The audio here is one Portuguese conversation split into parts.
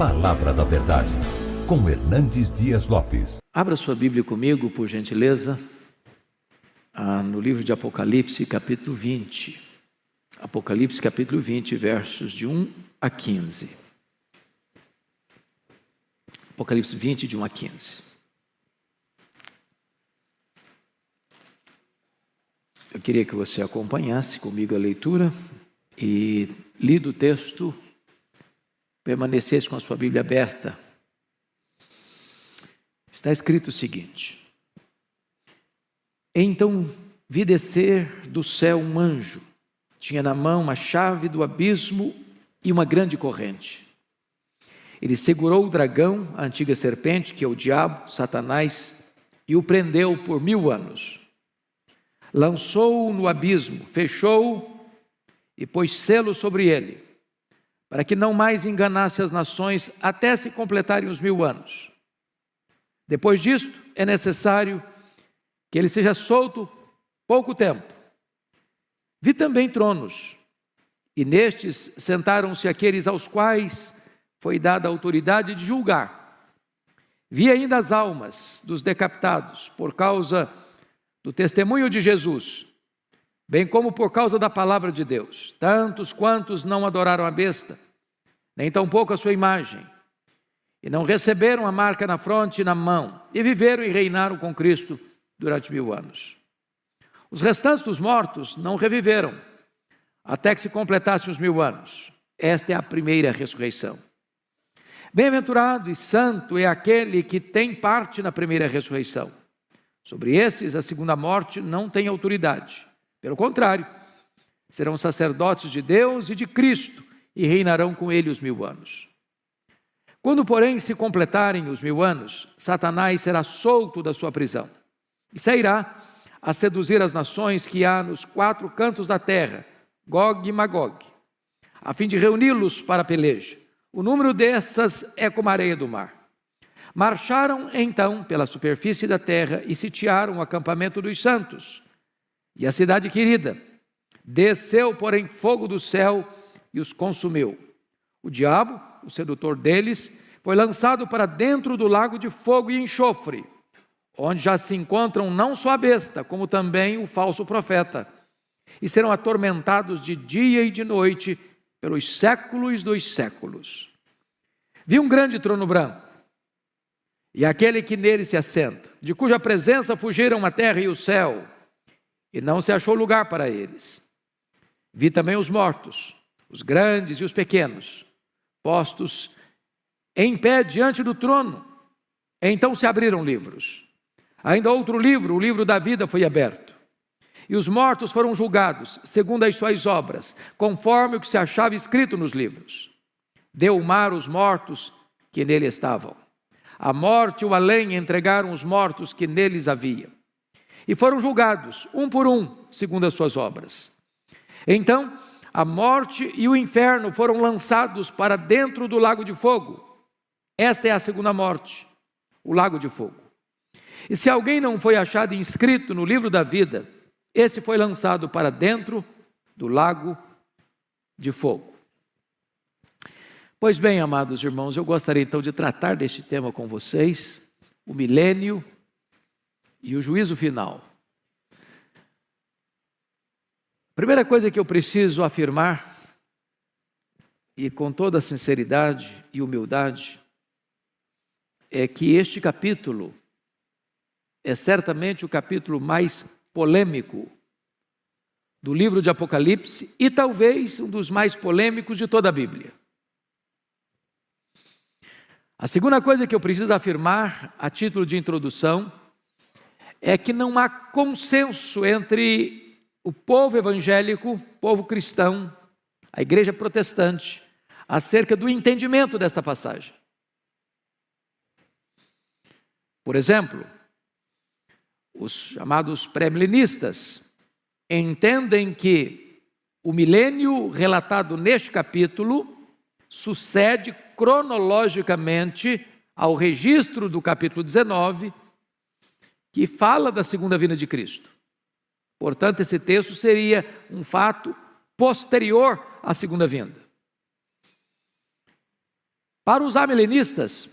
Palavra da Verdade, com Hernandes Dias Lopes. Abra sua Bíblia comigo, por gentileza, no livro de Apocalipse, capítulo 20. Apocalipse, capítulo 20, versos de 1 a 15. Apocalipse 20, de 1 a 15. Eu queria que você acompanhasse comigo a leitura e, lido o texto, permanecesse com a sua Bíblia aberta. Está escrito o seguinte: Então vi descer do céu um anjo, tinha na mão a chave do abismo e uma grande corrente. Ele segurou o dragão, a antiga serpente, que é o diabo, Satanás, e o prendeu por 1000 anos. Lançou-o no abismo, fechou-o e pôs selo sobre ele, para que não mais enganasse as nações até se completarem os 1000 anos. Depois disto, é necessário que ele seja solto pouco tempo. Vi também tronos, e nestes sentaram-se aqueles aos quais foi dada a autoridade de julgar. Vi ainda as almas dos decapitados por causa do testemunho de Jesus, bem como por causa da palavra de Deus, tantos quantos não adoraram a besta, nem tampouco a sua imagem, e não receberam a marca na fronte e na mão, e viveram e reinaram com Cristo durante 1000 anos. Os restantes dos mortos não reviveram, até que se completassem os 1000 anos. Esta é a primeira ressurreição. Bem-aventurado e santo é aquele que tem parte na primeira ressurreição. Sobre esses, a segunda morte não tem autoridade. Pelo contrário, serão sacerdotes de Deus e de Cristo, e reinarão com ele os 1000 anos. Quando, porém, se completarem os 1000 anos, Satanás será solto da sua prisão, e sairá a seduzir as nações que há nos 4 cantos da terra, Gog e Magog, a fim de reuni-los para a peleja. O número dessas é como a areia do mar. Marcharam então pela superfície da terra e sitiaram o acampamento dos santos e a cidade querida. Desceu, porém, fogo do céu e os consumiu. O diabo, o sedutor deles, foi lançado para dentro do lago de fogo e enxofre, onde já se encontram não só a besta, como também o falso profeta, e serão atormentados de dia e de noite pelos séculos dos séculos. Vi um grande trono branco, e aquele que nele se assenta, de cuja presença fugiram a terra e o céu, e não se achou lugar para eles. Vi também os mortos, os grandes e os pequenos, postos em pé diante do trono. Então se abriram livros. Ainda outro livro, o livro da vida, foi aberto. E os mortos foram julgados, segundo as suas obras, conforme o que se achava escrito nos livros. Deu o mar os mortos que nele estavam. A morte e o além entregaram os mortos que neles havia. E foram julgados, um por um, segundo as suas obras. Então, a morte e o inferno foram lançados para dentro do lago de fogo. Esta é a segunda morte, o lago de fogo. E se alguém não foi achado inscrito no livro da vida, esse foi lançado para dentro do lago de fogo. Pois bem, amados irmãos, eu gostaria então de tratar deste tema com vocês, o milênio e o juízo final. A primeira coisa que eu preciso afirmar, e com toda a sinceridade e humildade, é que este capítulo é certamente o capítulo mais polêmico do livro de Apocalipse e talvez um dos mais polêmicos de toda a Bíblia. A segunda coisa que eu preciso afirmar, a título de introdução, é que não há consenso entre o povo evangélico, o povo cristão, a igreja protestante, acerca do entendimento desta passagem. Por exemplo, os chamados pré-milenistas entendem que o milênio relatado neste capítulo sucede cronologicamente ao registro do capítulo 19, que fala da segunda vinda de Cristo. Portanto, esse texto seria um fato posterior à segunda vinda. Para os amilenistas,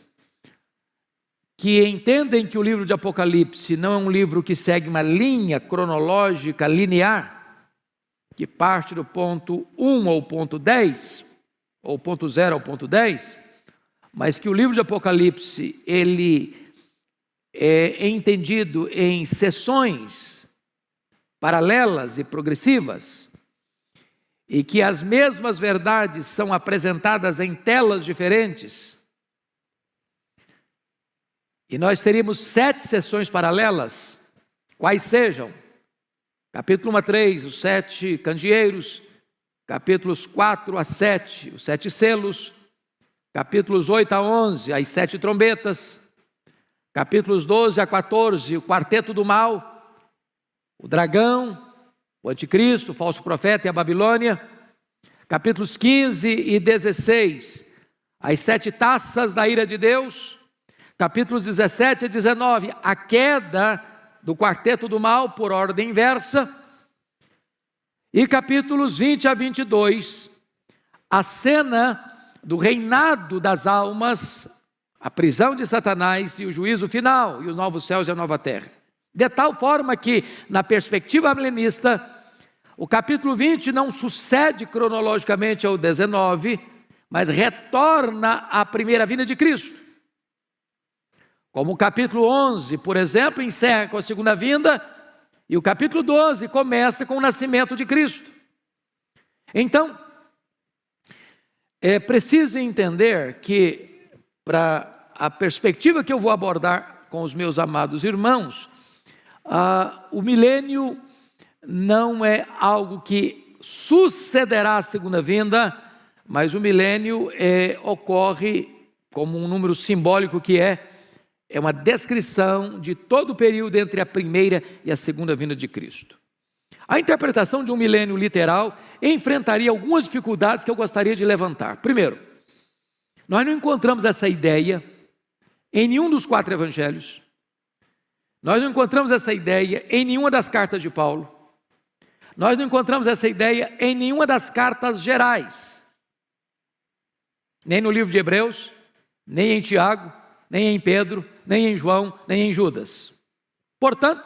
que entendem que o livro de Apocalipse não é um livro que segue uma linha cronológica linear, que parte do ponto 1 ao ponto 10, ou ponto 0 ao ponto 10, mas que o livro de Apocalipse, ele é entendido em seções paralelas e progressivas, e que as mesmas verdades são apresentadas em telas diferentes. E nós teríamos 7 sessões paralelas, quais sejam: capítulo 1 a 3, os 7 candeeiros; capítulos 4 a 7, os 7 selos; capítulos 8 a 11, as 7 trombetas; capítulos 12 a 14, o quarteto do mal, o dragão, o anticristo, o falso profeta e a Babilônia; capítulos 15 e 16, as 7 taças da ira de Deus; capítulos 17 a 19, a queda do quarteto do mal por ordem inversa; e capítulos 20 a 22, a cena do reinado das almas, a prisão de Satanás e o juízo final, e os novos céus e a nova terra. De tal forma que, na perspectiva amilenista, o capítulo 20 não sucede cronologicamente ao 19, mas retorna à primeira vinda de Cristo. Como o capítulo 11, por exemplo, encerra com a segunda vinda, e o capítulo 12 começa com o nascimento de Cristo. Então, é preciso entender que, para a perspectiva que eu vou abordar com os meus amados irmãos, o milênio não é algo que sucederá à segunda vinda, mas o milênio ocorre como um número simbólico que é uma descrição de todo o período entre a primeira e a segunda vinda de Cristo. A interpretação de um milênio literal enfrentaria algumas dificuldades que eu gostaria de levantar. Primeiro, nós não encontramos essa ideia em nenhum dos 4 evangelhos. Nós não encontramos essa ideia em nenhuma das cartas de Paulo. Nós não encontramos essa ideia em nenhuma das cartas gerais. Nem no livro de Hebreus, nem em Tiago, nem em Pedro, nem em João, nem em Judas. Portanto,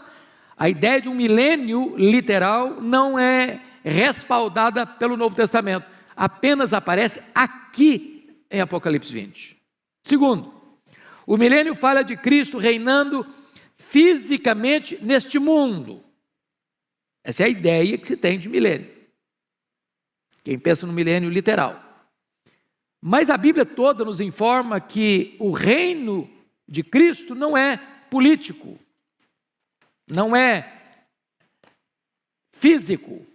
a ideia de um milênio literal não é respaldada pelo Novo Testamento. Apenas aparece aqui em Apocalipse 20. Segundo, o milênio fala de Cristo reinando fisicamente neste mundo. Essa é a ideia que se tem de milênio. Quem pensa no milênio literal. Mas a Bíblia toda nos informa que o reino de Cristo não é político, não é físico,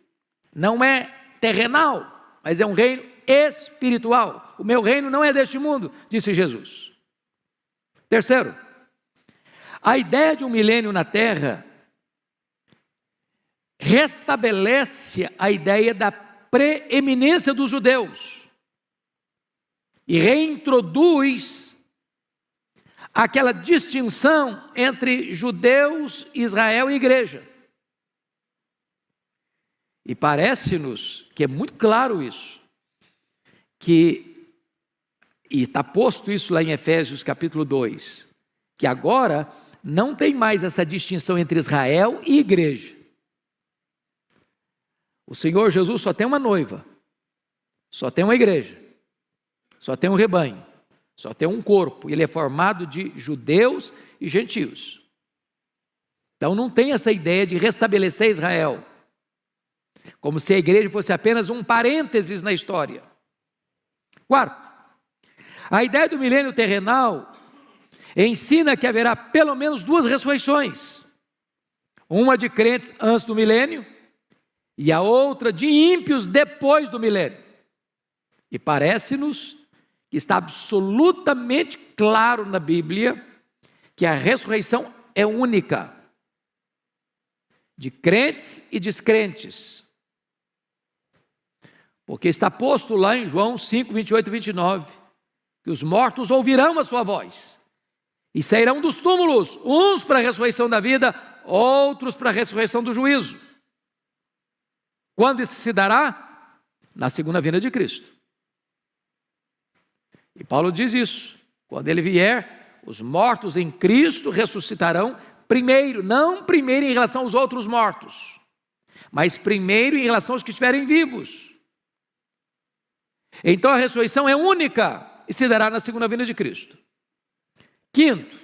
não é terrenal, mas é um reino espiritual. O meu reino não é deste mundo, disse Jesus. Terceiro, a ideia de um milênio na terra restabelece a ideia da preeminência dos judeus e reintroduz aquela distinção entre judeus, Israel e igreja. E parece-nos que é muito claro isso, e está posto isso lá em Efésios capítulo 2, que agora não tem mais essa distinção entre Israel e igreja. O Senhor Jesus só tem uma noiva, só tem uma igreja, só tem um rebanho, só tem um corpo. Ele é formado de judeus e gentios. Então não tem essa ideia de restabelecer Israel, como se a igreja fosse apenas um parênteses na história. Quarto, a ideia do milênio terrenal ensina que haverá pelo menos 2 ressurreições. Uma de crentes antes do milênio e a outra de ímpios depois do milênio. E parece-nos que está absolutamente claro na Bíblia que a ressurreição é única, de crentes e descrentes. Porque está posto lá em João 5, 28 e 29, que os mortos ouvirão a sua voz e sairão dos túmulos, uns para a ressurreição da vida, outros para a ressurreição do juízo. Quando isso se dará? Na segunda vinda de Cristo. E Paulo diz isso: quando ele vier, os mortos em Cristo ressuscitarão primeiro, não primeiro em relação aos outros mortos, mas primeiro em relação aos que estiverem vivos. Então a ressurreição é única e se dará na segunda vinda de Cristo. Quinto,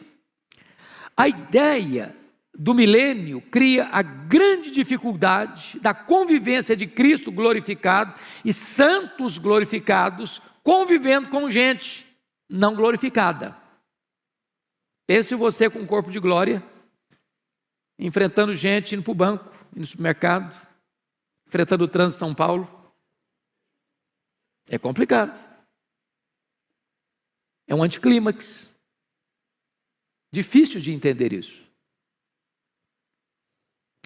a ideia do milênio cria a grande dificuldade da convivência de Cristo glorificado e santos glorificados convivendo com gente não glorificada. Pense você com um corpo de glória, enfrentando gente, indo para o banco, indo no supermercado, enfrentando o trânsito de São Paulo. É complicado. É um anticlímax. Difícil de entender isso.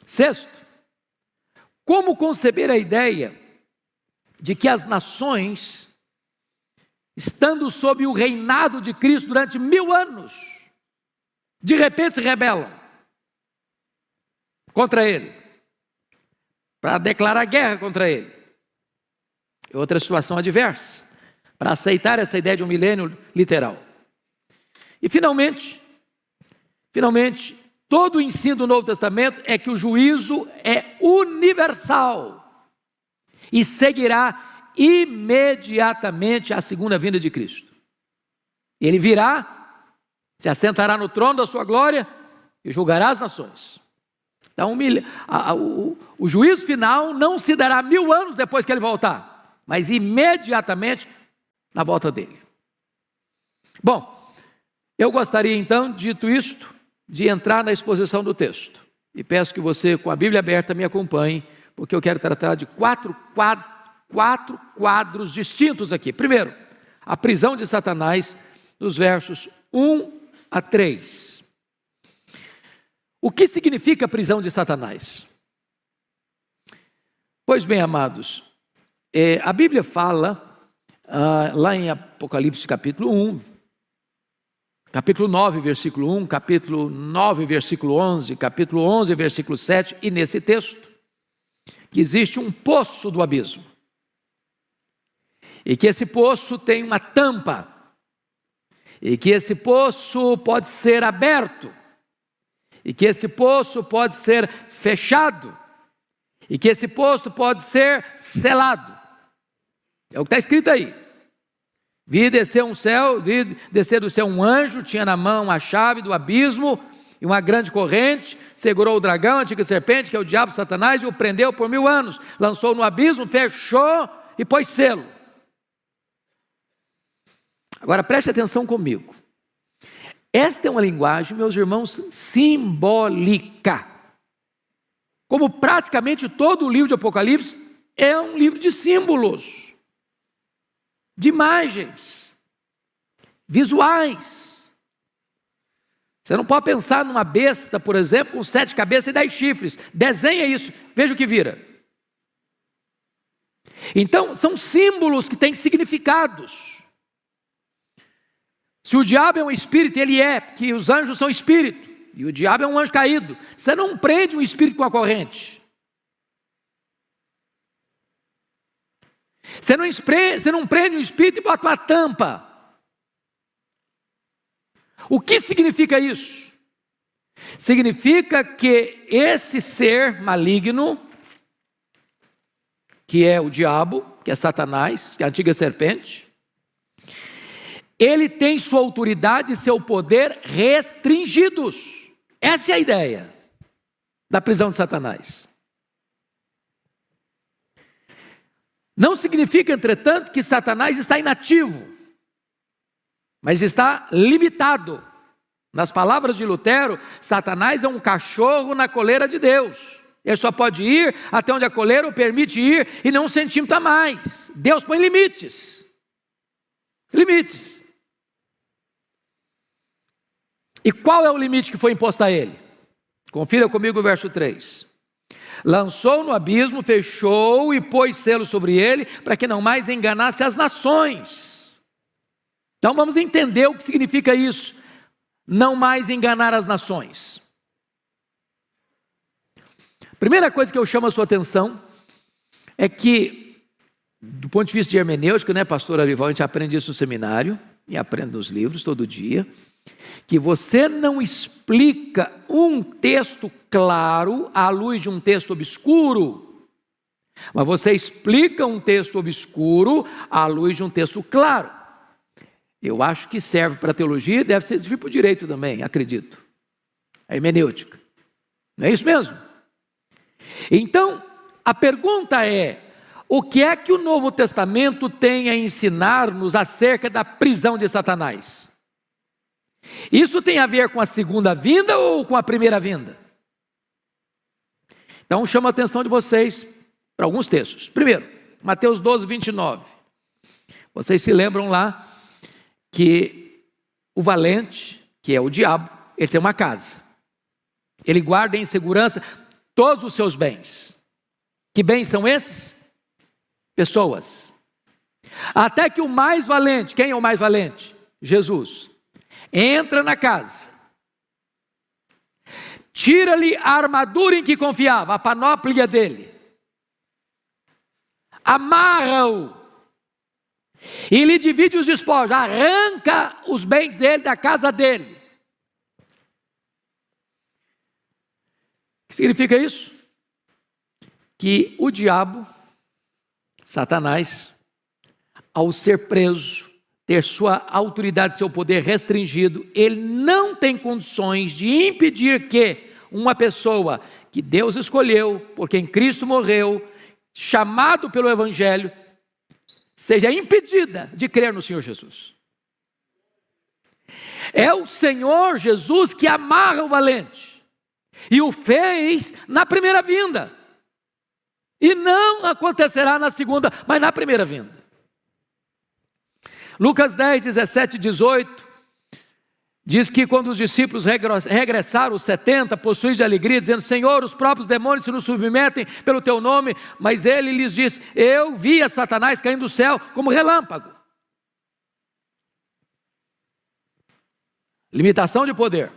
Sexto, como conceber a ideia de que as nações, estando sob o reinado de Cristo durante 1000 anos, de repente se rebelam contra Ele, para declarar guerra contra Ele? É outra situação adversa, para aceitar essa ideia de um milênio literal. E finalmente, todo o ensino do Novo Testamento é que o juízo é universal e seguirá imediatamente à segunda vinda de Cristo. Ele virá, se assentará no trono da sua glória e julgará as nações. Então o juízo final não se dará 1000 anos depois que ele voltar, mas imediatamente na volta dele. Bom, eu gostaria então, dito isto, de entrar na exposição do texto. E peço que você, com a Bíblia aberta, me acompanhe, porque eu quero tratar de quatro quadros distintos aqui. Primeiro, a prisão de Satanás, nos versos 1 a 3. O que significa a prisão de Satanás? Pois bem, amados, a Bíblia fala, lá em Apocalipse capítulo 1, capítulo 9, versículo 1, capítulo 9, versículo 11, capítulo 11, versículo 7, e nesse texto, que existe um poço do abismo, e que esse poço tem uma tampa, e que esse poço pode ser aberto, e que esse poço pode ser fechado, e que esse poço pode ser selado. É o que está escrito aí. Vi descer do céu um anjo, tinha na mão a chave do abismo e uma grande corrente, segurou o dragão, a antiga serpente, que é o diabo, Satanás, e o prendeu por 1000 anos, lançou no abismo, fechou e pôs selo. Agora preste atenção comigo. Esta é uma linguagem, meus irmãos, simbólica. Como praticamente todo o livro de Apocalipse é um livro de símbolos, de imagens, visuais. Você não pode pensar numa besta, por exemplo, com 7 cabeças e 10 chifres. Desenha isso, veja o que vira. Então, são símbolos que têm significados. Se o diabo é um espírito, ele é, porque os anjos são espírito, e o diabo é um anjo caído. Você não prende um espírito com a corrente. Você não prende um espírito e bota uma tampa. O que significa isso? Significa que esse ser maligno, que é o diabo, que é Satanás, que é a antiga serpente, ele tem sua autoridade e seu poder restringidos. Essa é a ideia da prisão de Satanás. Não significa, entretanto, que Satanás está inativo, mas está limitado. Nas palavras de Lutero, Satanás é um cachorro na coleira de Deus. Ele só pode ir até onde a coleira o permite ir e não 1 centímetro a mais. Deus põe limites. Limites. E qual é o limite que foi imposto a ele? Confira comigo o verso 3. Lançou no abismo, fechou e pôs selo sobre ele, para que não mais enganasse as nações. Então vamos entender o que significa isso, não mais enganar as nações. Primeira coisa que eu chamo a sua atenção é que, do ponto de vista de hermenêutica, né, pastor Arival, a gente aprende isso no seminário, e aprendo nos livros todo dia, que você não explica um texto claro à luz de um texto obscuro, mas você explica um texto obscuro à luz de um texto claro. Eu acho que serve para a teologia e deve servir para o direito também, acredito. A hermenêutica. Não é isso mesmo? Então, a pergunta é: o que é que o Novo Testamento tem a ensinar-nos acerca da prisão de Satanás? Isso tem a ver com a segunda vinda ou com a primeira vinda? Então, chamo a atenção de vocês para alguns textos. Primeiro, Mateus 12, 29. Vocês se lembram lá que o valente, que é o diabo, ele tem uma casa. Ele guarda em segurança todos os seus bens. Que bens são esses? Pessoas. Até que o mais valente, quem é o mais valente? Jesus. Entra na casa, tira-lhe a armadura em que confiava, a panóplia dele, amarra-o e lhe divide os despojos, arranca os bens dele da casa dele. O que significa isso? Que o diabo, Satanás, ao ser preso, ter sua autoridade, seu poder restringido, ele não tem condições de impedir que uma pessoa que Deus escolheu, por quem Cristo morreu, chamado pelo Evangelho, seja impedida de crer no Senhor Jesus. É o Senhor Jesus que amarra o valente, e o fez na primeira vinda, e não acontecerá na segunda, mas na primeira vinda. Lucas 10, 17 e 18, diz que quando os discípulos regressaram, os 70, possuídos de alegria, dizendo: Senhor, os próprios demônios se nos submetem pelo teu nome, mas ele lhes disse: eu via Satanás caindo do céu como relâmpago. Limitação de poder.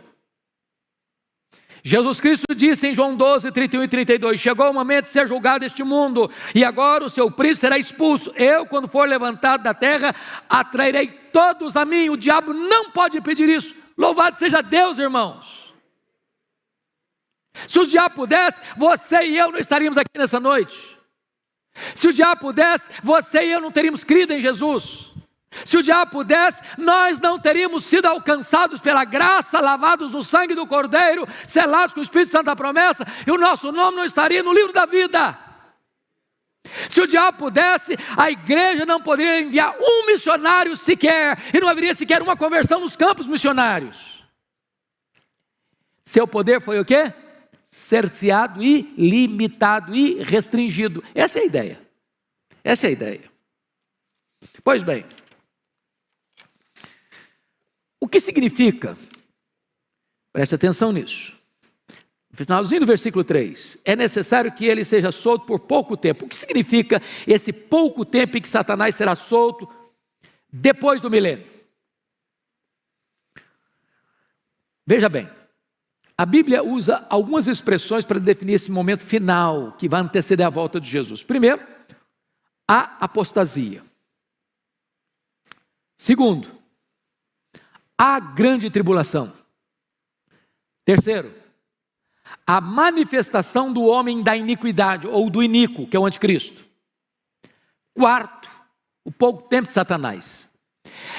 Jesus Cristo disse em João 12, 31 e 32, chegou o momento de ser julgado este mundo, e agora o seu príncipe será expulso. Eu, quando for levantado da terra, atrairei todos a mim. O diabo não pode impedir isso. Louvado seja Deus, irmãos. Se o diabo pudesse, você e eu não estaríamos aqui nessa noite. Se o diabo pudesse, você e eu não teríamos crido em Jesus. Se o diabo pudesse, nós não teríamos sido alcançados pela graça, lavados no sangue do Cordeiro, selados com o Espírito Santo da promessa, e o nosso nome não estaria no livro da vida. Se o diabo pudesse, a igreja não poderia enviar um missionário sequer, e não haveria sequer uma conversão nos campos missionários. Seu poder foi o quê? Cerceado e limitado e restringido. Essa é a ideia. Essa é a ideia. Pois bem, o que significa? Preste atenção nisso. No finalzinho do versículo 3, é necessário que ele seja solto por pouco tempo. O que significa esse pouco tempo em que Satanás será solto depois do milênio? Veja bem, a Bíblia usa algumas expressões para definir esse momento final que vai anteceder a volta de Jesus. Primeiro, a apostasia. Segundo, a grande tribulação. Terceiro, a manifestação do homem da iniquidade, ou do iníquo, que é o anticristo. Quarto, o pouco tempo de Satanás.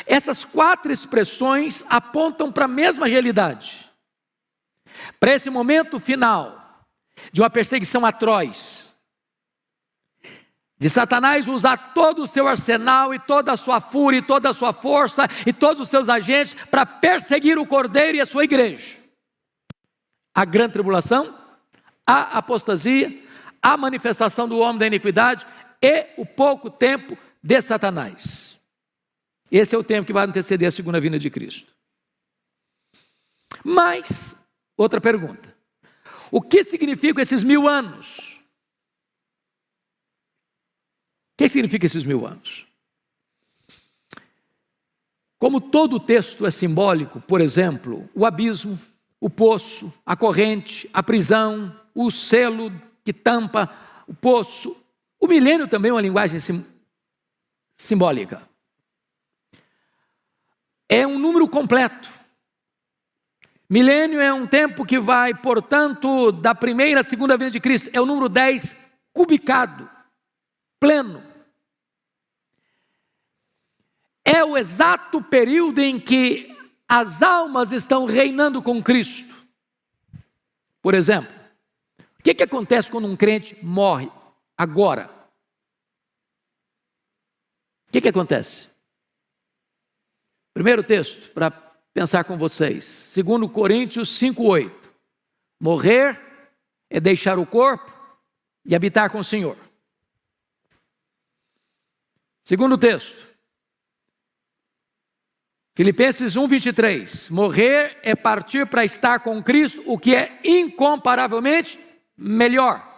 Essas quatro expressões apontam para a mesma realidade. Para esse momento final, de uma perseguição atroz, de Satanás usar todo o seu arsenal e toda a sua fúria e toda a sua força e todos os seus agentes para perseguir o Cordeiro e a sua igreja. A grande tribulação, a apostasia, a manifestação do homem da iniquidade e o pouco tempo de Satanás. Esse é o tempo que vai anteceder a segunda vinda de Cristo. Mas, outra pergunta: o que significam esses 1000 anos? O que significa esses 1000 anos? Como todo o texto é simbólico, por exemplo, o abismo, o poço, a corrente, a prisão, o selo que tampa o poço, o milênio também é uma linguagem simbólica. é um número completo. Milênio é um tempo que vai, portanto, da primeira à segunda vinda de Cristo. É o número 10 cubicado, pleno. É o exato período em que as almas estão reinando com Cristo. Por exemplo, o que acontece quando um crente morre agora? O que acontece? Primeiro texto, para pensar com vocês, 2 Coríntios 5:8. Morrer é deixar o corpo e habitar com o Senhor. Segundo texto, Filipenses 1:23. Morrer é partir para estar com Cristo, o que é incomparavelmente melhor.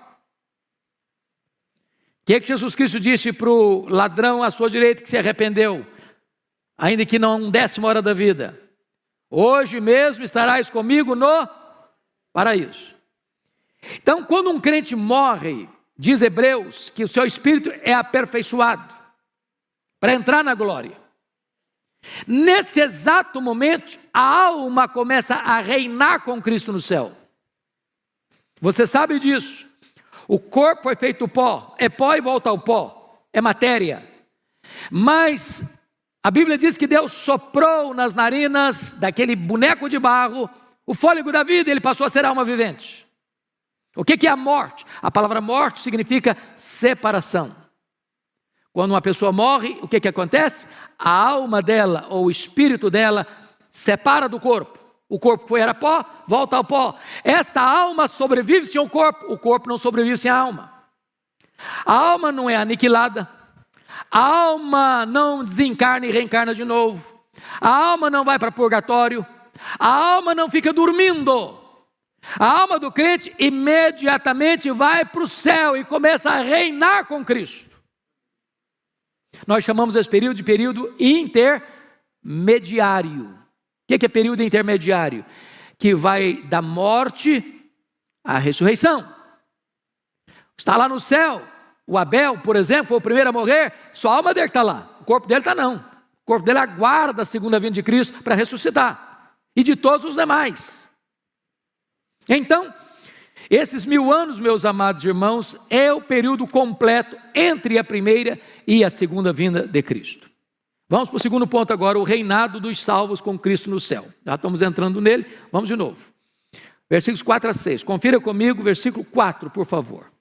O que Jesus Cristo disse para o ladrão à sua direita que se arrependeu, ainda que não 1/10 hora da vida? Hoje mesmo estarás comigo no paraíso. Então, quando um crente morre, diz Hebreus que o seu espírito é aperfeiçoado para entrar na glória. Nesse exato momento, a alma começa a reinar com Cristo no céu. Você sabe disso. O corpo foi feito pó, é pó e volta ao pó, é matéria. Mas a Bíblia diz que Deus soprou nas narinas daquele boneco de barro o fôlego da vida, e ele passou a ser alma vivente. O que é a morte? A palavra morte significa separação. Quando uma pessoa morre, o que acontece? A alma dela, ou o espírito dela, separa do corpo. O corpo era pó, volta ao pó. Esta alma sobrevive sem o corpo não sobrevive sem a alma. A alma não é aniquilada, a alma não desencarna e reencarna de novo, a alma não vai para purgatório, a alma não fica dormindo. A alma do crente imediatamente vai para o céu e começa a reinar com Cristo. Nós chamamos esse período de período intermediário. O que é período intermediário? Que vai da morte à ressurreição. Está lá no céu. O Abel, por exemplo, foi o primeiro a morrer. Só a alma dele está lá. O corpo dele está não. O corpo dele aguarda a segunda vinda de Cristo para ressuscitar. E de todos os demais. Então, esses 1000 anos, meus amados irmãos, é o período completo entre a primeira e a segunda vinda de Cristo. Vamos para o segundo ponto agora, o reinado dos salvos com Cristo no céu. Já estamos entrando nele, vamos de novo. Versículos 4-6, confira comigo, versículo 4, por favor.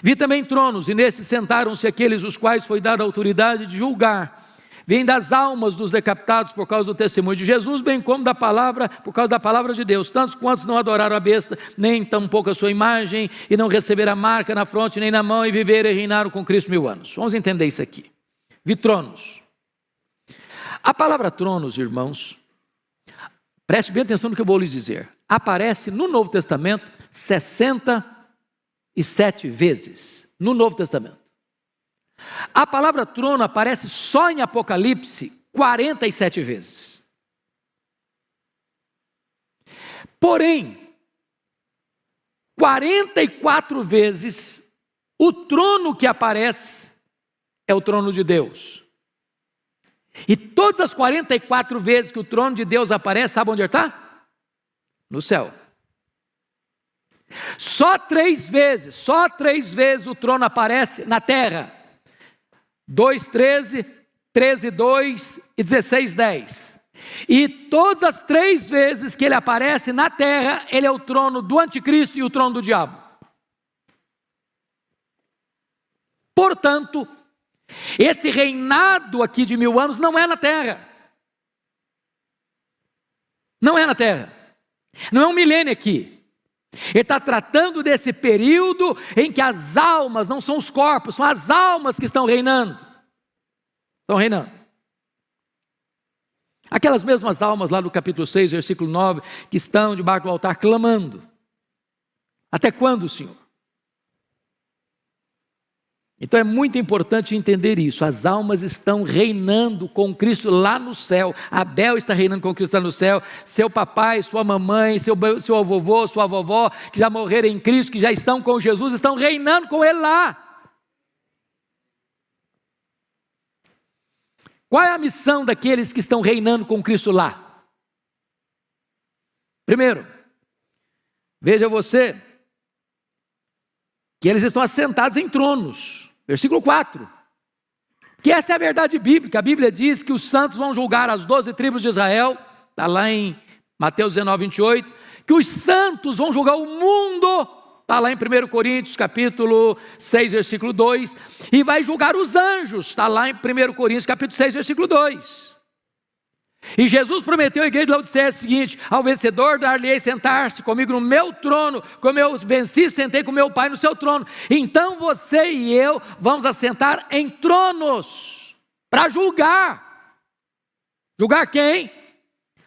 Vi também tronos, e nesses sentaram-se aqueles os quais foi dada a autoridade de julgar. Vem das almas dos decapitados por causa do testemunho de Jesus, bem como da palavra, por causa da palavra de Deus. Tantos quantos não adoraram a besta, nem tampouco a sua imagem, e não receberam a marca na fronte nem na mão, e viveram e reinaram com Cristo 1000 anos. Vamos entender isso aqui. Vi tronos. A palavra tronos, irmãos, preste bem atenção no que eu vou lhes dizer. Aparece no Novo Testamento 67 vezes. No Novo Testamento. A palavra trono aparece só em Apocalipse 47 vezes. Porém, 44 vezes, o trono que aparece é o trono de Deus. E todas as 44 vezes que o trono de Deus aparece, sabe onde ele está? No céu. Só 3 vezes o trono aparece na terra. 2:13, 13:2 e 16:10. E todas as 3 vezes que ele aparece na terra, ele é o trono do anticristo e o trono do diabo. Portanto, esse reinado aqui de 1000 anos não é na terra. Não é na terra. Não é um milênio aqui. Ele está tratando desse período em que as almas, não são os corpos, são as almas que estão reinando. Estão reinando. Aquelas mesmas almas lá no capítulo 6, versículo 9, que estão debaixo do altar clamando. Até quando, Senhor? Então é muito importante entender isso. As almas estão reinando com Cristo lá no céu. Abel está reinando com Cristo lá no céu. Seu papai, sua mamãe, seu avô, sua vovó, que já morreram em Cristo, que já estão com Jesus, estão reinando com Ele lá. Qual é a missão daqueles que estão reinando com Cristo lá? Primeiro, veja você que eles estão assentados em tronos. Versículo 4. Que essa é a verdade bíblica. A Bíblia diz que os santos vão julgar as 12 tribos de Israel. Está lá em Mateus 19, 28. Que os santos vão julgar o mundo. Está lá em 1 Coríntios, capítulo 6, versículo 2. E vai julgar os anjos. Está lá em 1 Coríntios, capítulo 6, versículo 2. E Jesus prometeu à igreja de Laodiceia o seguinte: ao vencedor dar-lhe-ei sentar-se comigo no meu trono, como eu venci, sentei com meu Pai no seu trono. Então você e eu vamos assentar em tronos, para julgar. Julgar quem?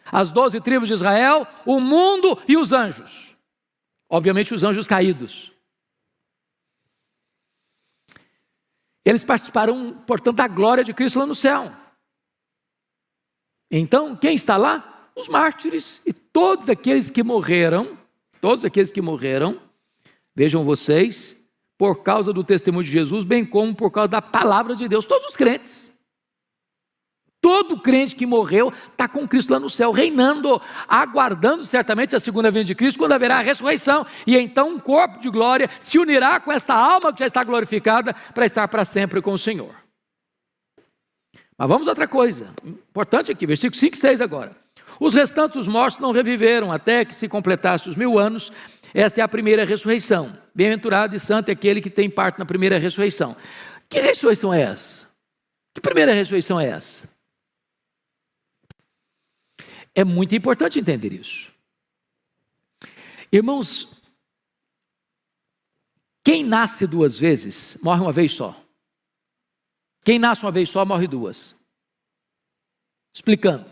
As 12 tribos de Israel, o mundo e os anjos. Obviamente os anjos caídos. Eles participarão, portanto, da glória de Cristo lá no céu. Então, quem está lá? Os mártires e todos aqueles que morreram, vejam vocês, por causa do testemunho de Jesus, bem como por causa da palavra de Deus, todos os crentes. Todo crente que morreu está com Cristo lá no céu, reinando, aguardando certamente a segunda vinda de Cristo, quando haverá a ressurreição, e então um corpo de glória se unirá com essa alma que já está glorificada, para estar para sempre com o Senhor. Mas vamos a outra coisa, importante aqui, versículo 5 e 6 agora. Os restantes dos mortos não reviveram, até que se completasse os 1000 anos, esta é a primeira ressurreição. Bem-aventurado e santo é aquele que tem parte na primeira ressurreição. Que ressurreição é essa? Que primeira ressurreição é essa? É muito importante entender isso. Irmãos, quem nasce 2 vezes, morre uma vez só. Quem nasce uma vez só, morre 2. Explicando.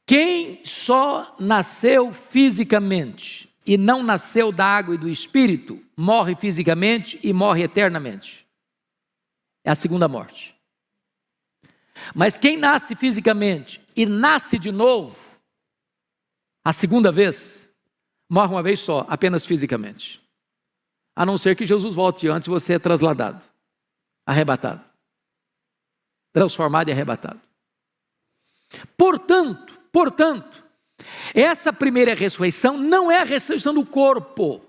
Quem só nasceu fisicamente e não nasceu da água e do Espírito, morre fisicamente e morre eternamente. É a segunda morte. Mas quem nasce fisicamente e nasce de novo, a segunda vez, morre uma vez só, apenas fisicamente. A não ser que Jesus volte antes, você é trasladado, arrebatado, transformado e arrebatado. Portanto, essa primeira ressurreição não é a ressurreição do corpo.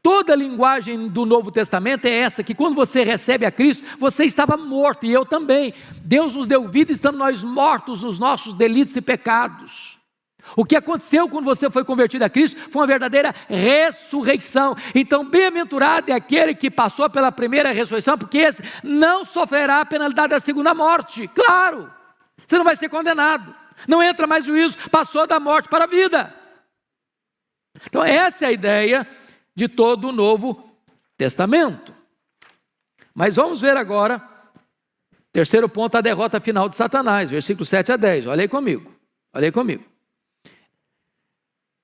Toda a linguagem do Novo Testamento é essa, que quando você recebe a Cristo, você estava morto, e eu também. Deus nos deu vida, estamos nós mortos nos nossos delitos e pecados. O que aconteceu quando você foi convertido a Cristo foi uma verdadeira ressurreição. Então, bem-aventurado é aquele que passou pela primeira ressurreição, porque esse não sofrerá a penalidade da segunda morte. Claro, você não vai ser condenado, não entra mais juízo, passou da morte para a vida. Então, essa é a ideia de todo o Novo Testamento. Mas vamos ver agora, terceiro ponto, a derrota final de Satanás, versículos 7 a 10, olha aí comigo.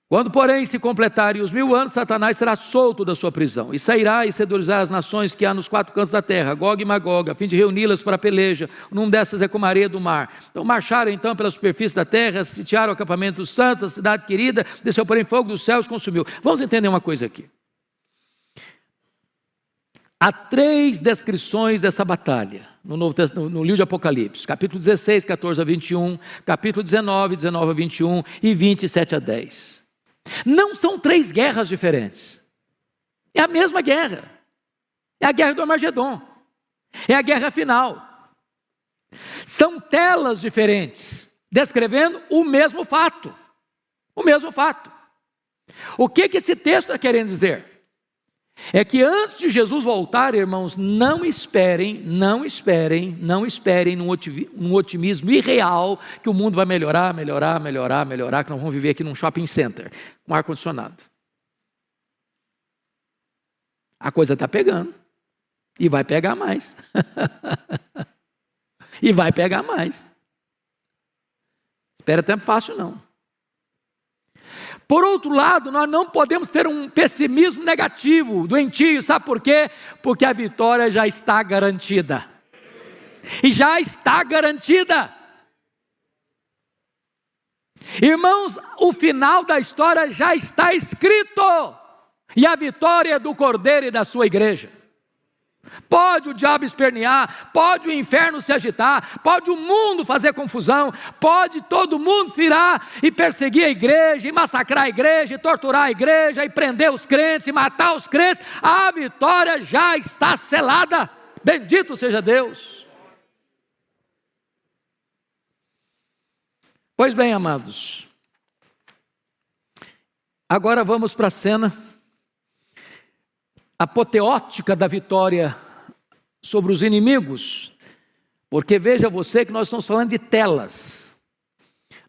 Quando, porém, se completarem os 1000 anos, Satanás será solto da sua prisão, e sairá e seduzirá as nações que há nos 4 cantos da terra, Gog e Magog, a fim de reuni-las para a peleja. O nome dessas é como a areia do mar. Então marcharam então pela superfície da terra, sitiaram o acampamento dos santos, a cidade querida, desceu porém fogo dos céus e consumiu. Vamos entender uma coisa aqui. Há 3 descrições dessa batalha no livro de Apocalipse, capítulo 16, 14 a 21, capítulo 19, 19 a 21 e 27 a 10. Não são 3 guerras diferentes, é a mesma guerra, é a guerra do Armagedon, é a guerra final. São telas diferentes, descrevendo o mesmo fato. O que esse texto está querendo dizer? É que antes de Jesus voltar, irmãos, não esperem num otimismo irreal que o mundo vai melhorar, que nós vamos viver aqui num shopping center, com ar-condicionado. A coisa está pegando, e vai pegar mais. Espera tempo fácil não. Por outro lado, nós não podemos ter um pessimismo negativo, doentio, sabe por quê? Porque a vitória já está garantida. Irmãos, o final da história já está escrito, e a vitória é do Cordeiro e da sua igreja. Pode o diabo espernear, pode o inferno se agitar, pode o mundo fazer confusão, pode todo mundo virar e perseguir a igreja, e massacrar a igreja, e torturar a igreja, e prender os crentes, e matar os crentes. A vitória já está selada. Bendito seja Deus. Pois bem, amados, agora vamos para a cena apoteótica da vitória sobre os inimigos, porque veja você que nós estamos falando de telas.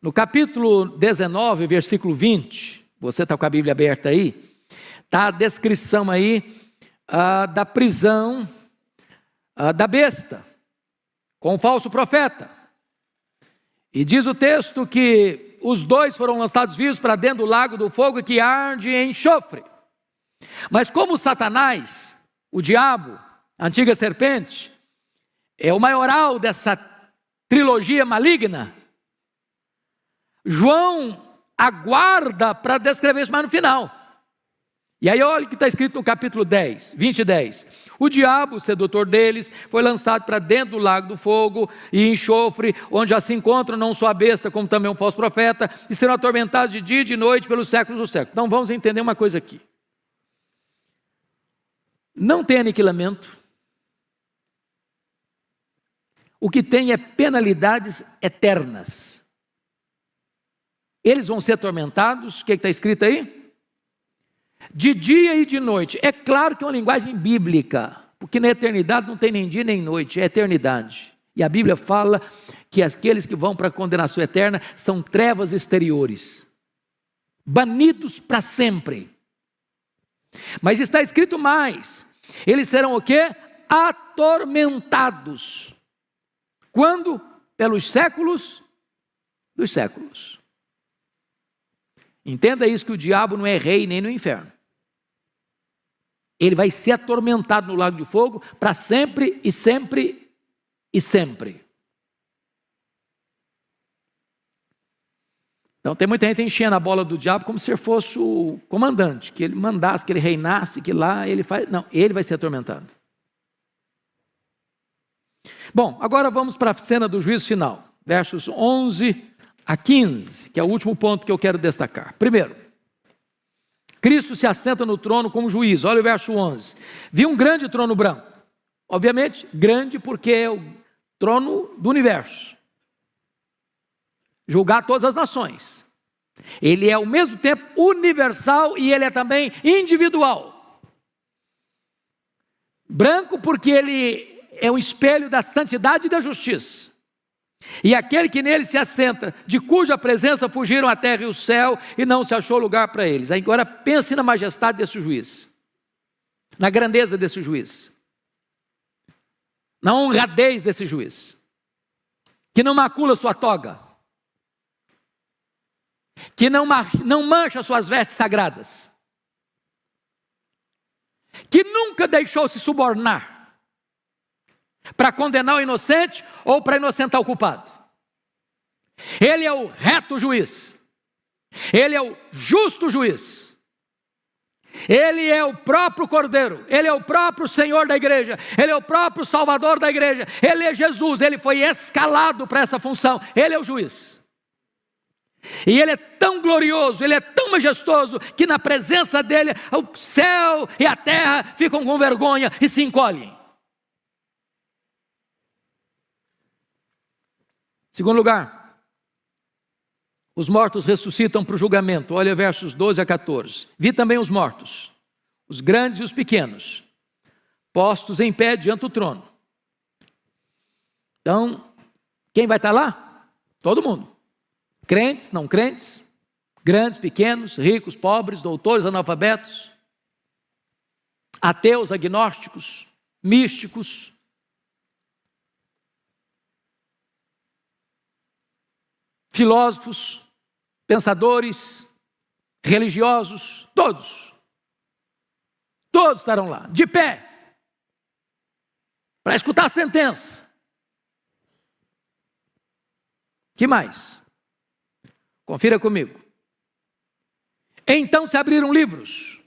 No capítulo 19, versículo 20, você está com a Bíblia aberta aí, está a descrição aí da prisão da besta, com o falso profeta. E diz o texto que os dois foram lançados vivos para dentro do lago do fogo que arde em enxofre. Mas como Satanás, o diabo, a antiga serpente, é o maioral dessa trilogia maligna, João aguarda para descrever isso mais no final. E aí olha o que está escrito no capítulo 10, 20 e 10. O diabo, o sedutor deles, foi lançado para dentro do lago do fogo e enxofre, onde já se encontra não só a besta, como também um falso profeta, e serão atormentados de dia e de noite pelos séculos dos séculos. Então vamos entender uma coisa aqui. Não tem aniquilamento. O que tem é penalidades eternas. Eles vão ser atormentados, o que está escrito aí? De dia e de noite. É claro que é uma linguagem bíblica, porque na eternidade não tem nem dia nem noite, é eternidade. E a Bíblia fala que aqueles que vão para a condenação eterna são trevas exteriores, banidos para sempre. Mas está escrito mais, eles serão o quê? Atormentados. Quando? Pelos séculos dos séculos. Entenda isso, que o diabo não é rei nem no inferno. Ele vai ser atormentado no lago de fogo para sempre e sempre e sempre. Então tem muita gente enchendo a bola do diabo como se ele fosse o comandante, que ele mandasse, que ele reinasse, que lá ele faz... Não, ele vai ser atormentado. Bom, agora vamos para a cena do juízo final, versos 11 a 15, que é o último ponto que eu quero destacar. Primeiro, Cristo se assenta no trono como juiz. Olha o verso 11. Vi um grande trono branco. Obviamente, grande porque é o trono do universo. Julgar todas as nações. Ele é ao mesmo tempo universal e ele é também individual. Branco porque ele é um espelho da santidade e da justiça. E aquele que nele se assenta, de cuja presença fugiram a terra e o céu, e não se achou lugar para eles. Agora pense na majestade desse juiz, na grandeza desse juiz, na honradez desse juiz, que não macula sua toga, que não mancha suas vestes sagradas, que nunca deixou se subornar para condenar o inocente ou para inocentar o culpado. Ele é o reto juiz, ele é o justo juiz, ele é o próprio Cordeiro, ele é o próprio Senhor da igreja, ele é o próprio Salvador da igreja, ele é Jesus, ele foi escalado para essa função, ele é o juiz. E ele é tão glorioso, ele é tão majestoso, que na presença dele o céu e a terra ficam com vergonha e se encolhem. Segundo lugar, os mortos ressuscitam para o julgamento. Olha versos 12 a 14. Vi também os mortos, os grandes e os pequenos, postos em pé diante do trono. Então, quem vai estar lá? Todo mundo. Crentes, não crentes, grandes, pequenos, ricos, pobres, doutores, analfabetos, ateus, agnósticos, místicos, filósofos, pensadores, religiosos, todos estarão lá, de pé, para escutar a sentença. Que mais? Confira comigo. Então se abriram livros,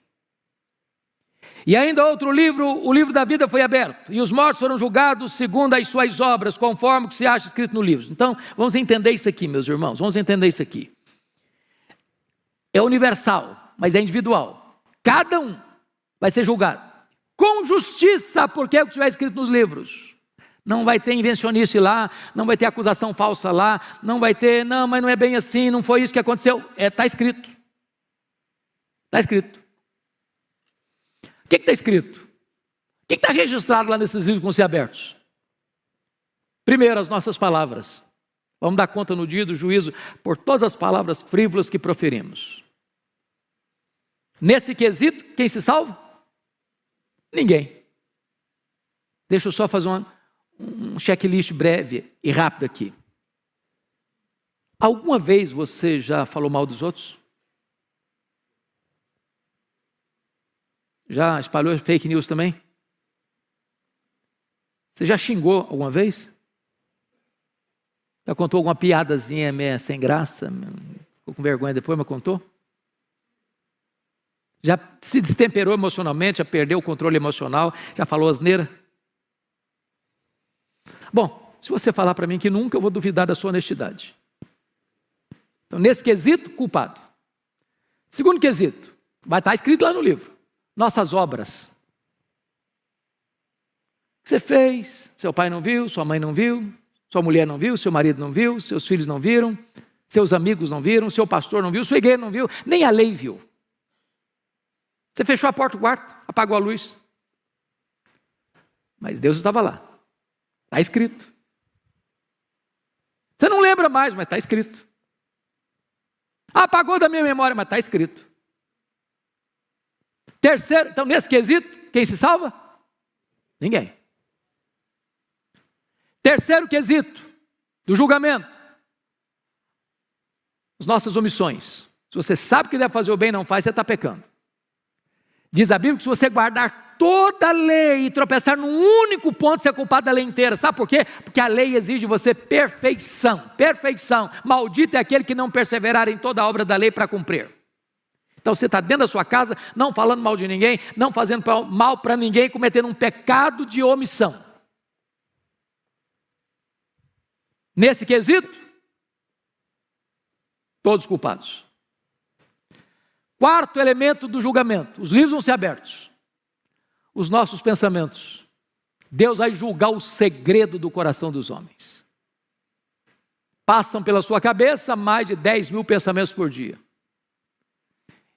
E ainda outro livro, o livro da vida foi aberto, e os mortos foram julgados segundo as suas obras, conforme o que se acha escrito no livro. Então, vamos entender isso aqui, meus irmãos, vamos entender isso aqui. É universal, mas é individual. Cada um vai ser julgado com justiça, porque é o que estiver escrito nos livros. Não vai ter invencionice lá, não vai ter acusação falsa lá, não vai ter, não, mas não é bem assim, não foi isso que aconteceu. Está escrito. Está escrito. O que está escrito? O que está registrado lá nesses livros que vão ser abertos? Primeiro, as nossas palavras. Vamos dar conta no dia do juízo por todas as palavras frívolas que proferimos. Nesse quesito, quem se salva? Ninguém. Deixa eu só fazer um checklist breve e rápido aqui. Alguma vez você já falou mal dos outros? Já espalhou fake news também? Você já xingou alguma vez? Já contou alguma piadazinha meio sem graça? Ficou com vergonha depois, mas contou? Já se destemperou emocionalmente, já perdeu o controle emocional, já falou asneira? Bom, se você falar para mim que nunca, eu vou duvidar da sua honestidade. Então, nesse quesito, culpado. Segundo quesito, vai estar escrito lá no livro. Nossas obras. O que você fez, seu pai não viu, sua mãe não viu, sua mulher não viu, seu marido não viu, seus filhos não viram, seus amigos não viram, seu pastor não viu, sua igreja não viu, nem a lei viu. Você fechou a porta do quarto, apagou a luz. Mas Deus estava lá. Está escrito. Você não lembra mais, mas está escrito. Apagou da minha memória, mas está escrito. Terceiro, então nesse quesito, quem se salva? Ninguém. Terceiro quesito do julgamento. As nossas omissões. Se você sabe que deve fazer o bem e não faz, você está pecando. Diz a Bíblia que se você guardar toda a lei e tropeçar num único ponto, você é culpado da lei inteira. Sabe por quê? Porque a lei exige de você perfeição. Perfeição. Maldito é aquele que não perseverar em toda a obra da lei para cumprir. Então você está dentro da sua casa, não falando mal de ninguém, não fazendo mal para ninguém, cometendo um pecado de omissão. Nesse quesito, todos culpados. Quarto elemento do julgamento, os livros vão ser abertos. Os nossos pensamentos. Deus vai julgar o segredo do coração dos homens. Passam pela sua cabeça mais de 10.000 pensamentos por dia.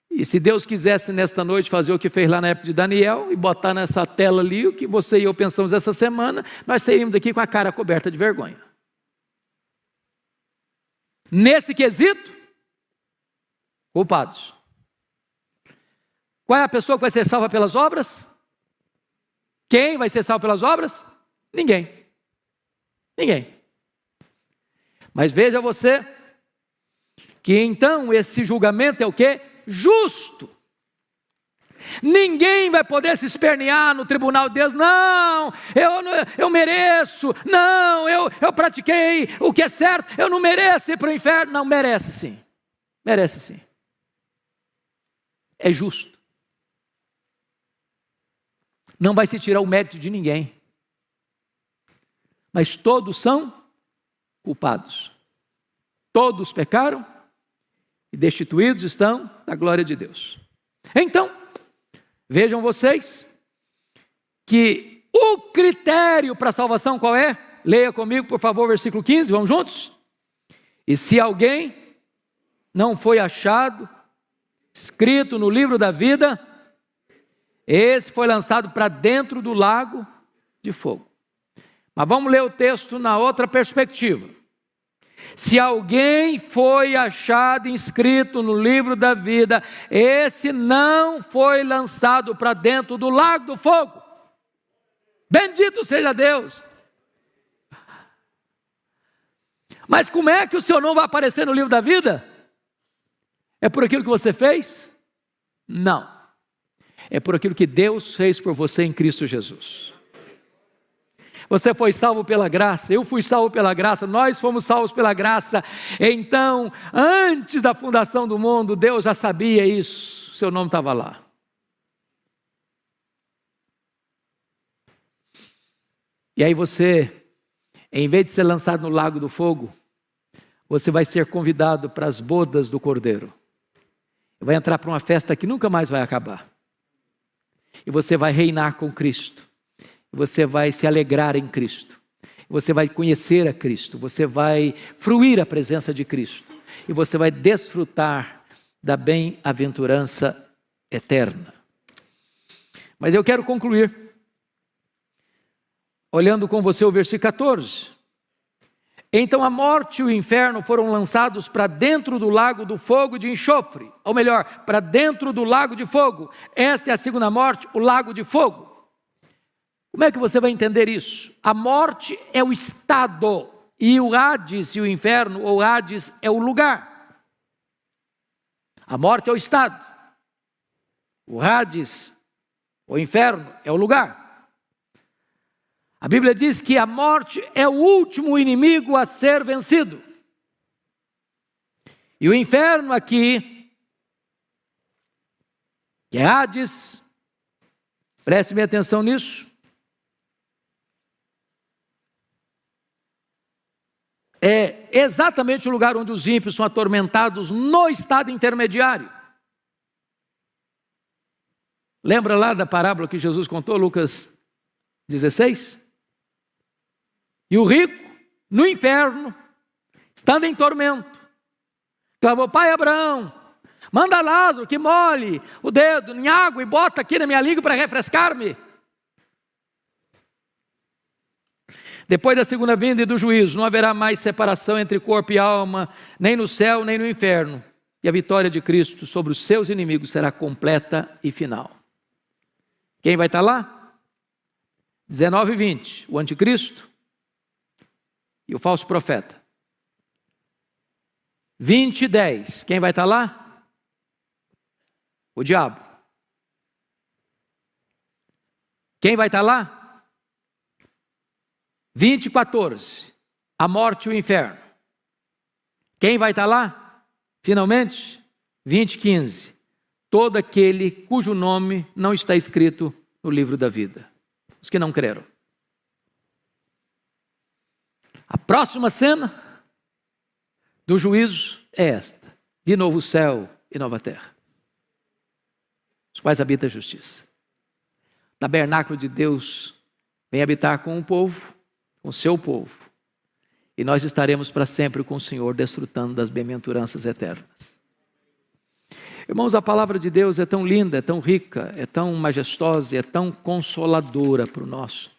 E se Deus quisesse nesta noite fazer o que fez lá na época de Daniel e botar nessa tela ali o que você e eu pensamos essa semana, nós sairíamos daqui com a cara coberta de vergonha. Nesse quesito, culpados. Qual é a pessoa que vai ser salva pelas obras? Quem vai ser salvo pelas obras? Ninguém. Ninguém. Mas veja você que então esse julgamento é o quê? Justo. Ninguém vai poder se espernear no tribunal de Deus. Não, eu mereço. Não, eu pratiquei o que é certo. Eu não mereço ir para o inferno. Não, merece sim. Merece sim. É justo. Não vai se tirar o mérito de ninguém. Mas todos são culpados. Todos pecaram e destituídos estão da glória de Deus. Então, vejam vocês que o critério para a salvação qual é? Leia comigo, por favor, versículo 15, vamos juntos? E se alguém não foi achado, escrito no livro da vida, esse foi lançado para dentro do lago de fogo. Mas vamos ler o texto na outra perspectiva. Se alguém foi achado inscrito no livro da vida, esse não foi lançado para dentro do lago do fogo. Bendito seja Deus. Mas como é que o seu nome vai aparecer no livro da vida? É por aquilo que você fez? Não. É por aquilo que Deus fez por você em Cristo Jesus. Você foi salvo pela graça, eu fui salvo pela graça, nós fomos salvos pela graça. Então, antes da fundação do mundo, Deus já sabia isso, seu nome estava lá. E aí você, em vez de ser lançado no lago do fogo, você vai ser convidado para as bodas do Cordeiro. Vai entrar para uma festa que nunca mais vai acabar. E você vai reinar com Cristo. Você vai se alegrar em Cristo. Você vai conhecer a Cristo. Você vai fruir a presença de Cristo. E você vai desfrutar da bem-aventurança eterna. Mas eu quero concluir olhando com você o versículo 14. Então a morte e o inferno foram lançados para dentro do lago do fogo de enxofre, ou melhor, para dentro do lago de fogo. Esta é a segunda morte, o lago de fogo. Como é que você vai entender isso? A morte é o estado, e o Hades e o inferno, ou Hades, é o lugar. A morte é o estado, o Hades, o inferno, é o lugar. A Bíblia diz que a morte é o último inimigo a ser vencido. E o inferno aqui, que é Hades, preste bem atenção nisso, é exatamente o lugar onde os ímpios são atormentados no estado intermediário. Lembra lá da parábola que Jesus contou, Lucas 16? E o rico, no inferno, estando em tormento, clamou: Pai Abraão, manda Lázaro que molhe o dedo em água e bota aqui na minha língua para refrescar-me. Depois da segunda vinda e do juízo, não haverá mais separação entre corpo e alma, nem no céu, nem no inferno. E a vitória de Cristo sobre os seus inimigos será completa e final. Quem vai estar lá? 19 e 20, o anticristo e o falso profeta. 20 e 10, quem vai estar lá? O diabo. Quem vai estar lá? 20 e 14, a morte e o inferno. Quem vai estar lá? Finalmente, 20 e 15, todo aquele cujo nome não está escrito no livro da vida. Os que não creram. A próxima cena do juízo é esta: vi novo céu e nova terra, os quais habita a justiça. O tabernáculo de Deus vem habitar com o povo, com o seu povo, e nós estaremos para sempre com o Senhor, desfrutando das bem-aventuranças eternas. Irmãos, a palavra de Deus é tão linda, é tão rica, é tão majestosa, é tão consoladora para o nosso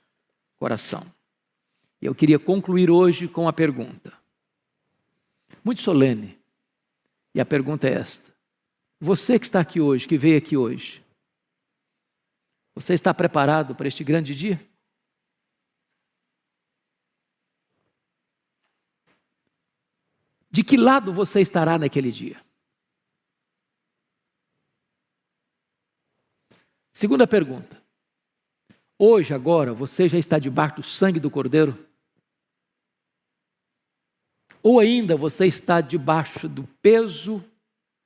coração. E eu queria concluir hoje com uma pergunta, muito solene, e a pergunta é esta: você que está aqui hoje, que veio aqui hoje, você está preparado para este grande dia? De que lado você estará naquele dia? Segunda pergunta: hoje, agora, você já está debaixo do sangue do Cordeiro? Ou ainda você está debaixo do peso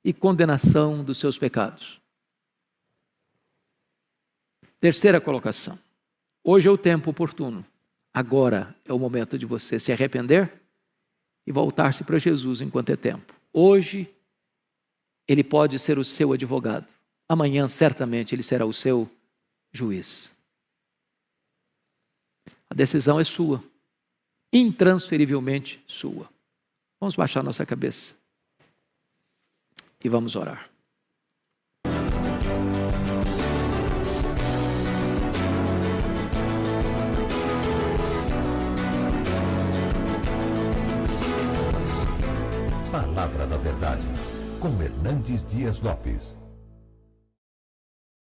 e condenação dos seus pecados? Terceira colocação: hoje é o tempo oportuno. Agora é o momento de você se arrepender e voltar-se para Jesus enquanto é tempo. Hoje, Ele pode ser o seu advogado. Amanhã, certamente, Ele será o seu juiz. A decisão é sua, intransferivelmente sua. Vamos baixar nossa cabeça e vamos orar. Palavra da Verdade, com Hernandes Dias Lopes.